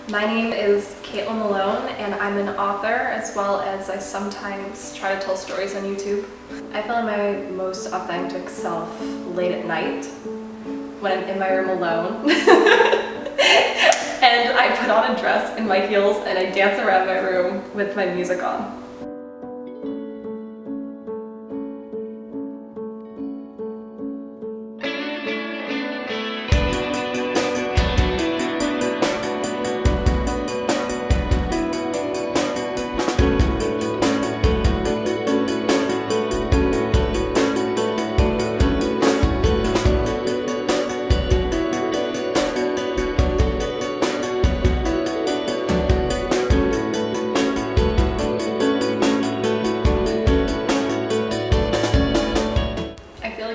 My name is Kaitlyn Malone, and I'm an author, as well as I sometimes try to tell stories on YouTube. I feel my most authentic self late at night when I'm in my room alone. And I put on a dress and my heels and I dance around my room with my music on.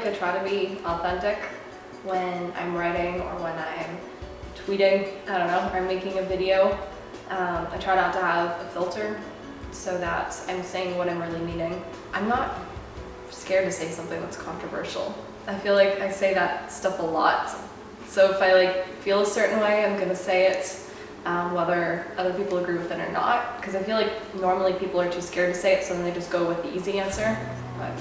I try to be authentic when I'm writing or when I'm tweeting, I don't know, or I'm making a video. I try not to have a filter so that I'm saying what I'm really meaning. I'm not scared to say something that's controversial. I feel like I say that stuff a lot. So if I feel a certain way, I'm gonna say it, whether other people agree with it or not. Because I feel like normally people are too scared to say it, so then they just go with the easy answer. But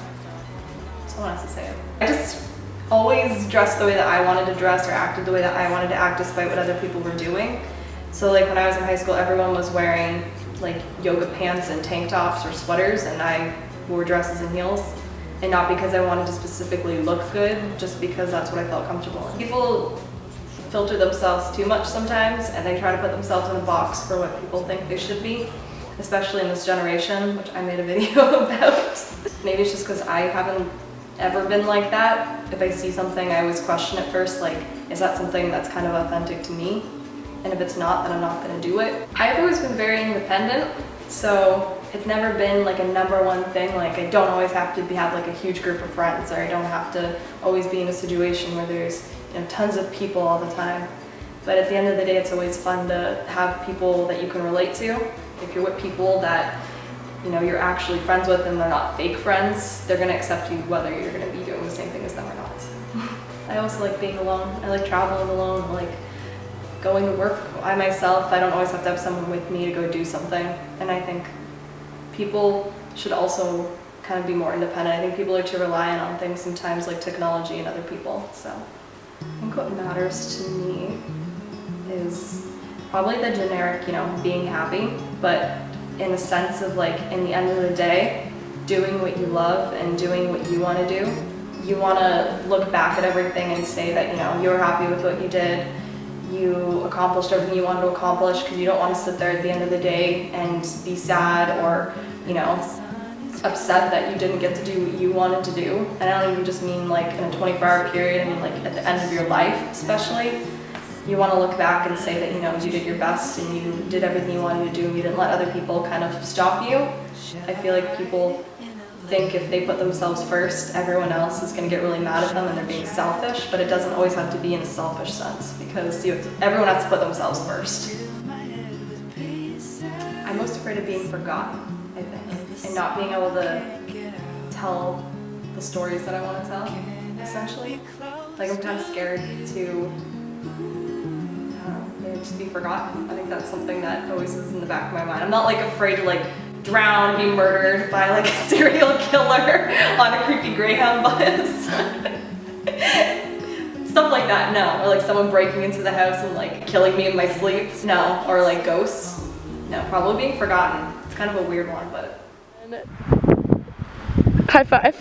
someone has to say it. I just always dressed the way that I wanted to dress or acted the way that I wanted to act despite what other people were doing. So when I was in high school, everyone was wearing yoga pants and tank tops or sweaters, and I wore dresses and heels. And not because I wanted to specifically look good, just because that's what I felt comfortable in. People filter themselves too much sometimes, and they try to put themselves in a box for what people think they should be, especially in this generation, which I made a video about. Maybe it's just because I haven't ever been like that. If I see something, I always question it first, is that something that's kind of authentic to me? And if it's not, then I'm not gonna do it. I've always been very independent, so it's never been a number one thing. I don't always have to have a huge group of friends, or I don't have to always be in a situation where there's tons of people all the time. But at the end of the day, it's always fun to have people that you can relate to. If you're with people that you're actually friends with and they're not fake friends, they're gonna accept you whether you're gonna be doing the same thing as them or not. I also like being alone. I like traveling alone. I like going to work by myself. I don't always have to have someone with me to go do something. And I think people should also kind of be more independent. I think people are too reliant on things sometimes, like technology and other people. So I think what matters to me is probably the generic, being happy, but in the sense of in the end of the day, doing what you love and doing what you want to do. You want to look back at everything and say that you were happy with what you did, you accomplished everything you wanted to accomplish, because you don't want to sit there at the end of the day and be sad or upset that you didn't get to do what you wanted to do. And I don't even just mean in a 24-hour period, I mean at the end of your life especially. You want to look back and say that you did your best and you did everything you wanted to do and you didn't let other people kind of stop you. I feel like people think if they put themselves first, everyone else is going to get really mad at them and they're being selfish, but it doesn't always have to be in a selfish sense, because everyone has to put themselves first. I'm most afraid of being forgotten, I think, and not being able to tell the stories that I want to tell, essentially. I'm kind of scared to just be forgotten. I think that's something that always is in the back of my mind. I'm not afraid to drown, be murdered by a serial killer on a creepy Greyhound bus. Stuff like that, no. Or someone breaking into the house and killing me in my sleep, no. Or ghosts, no. Probably being forgotten. It's kind of a weird one, but. High five.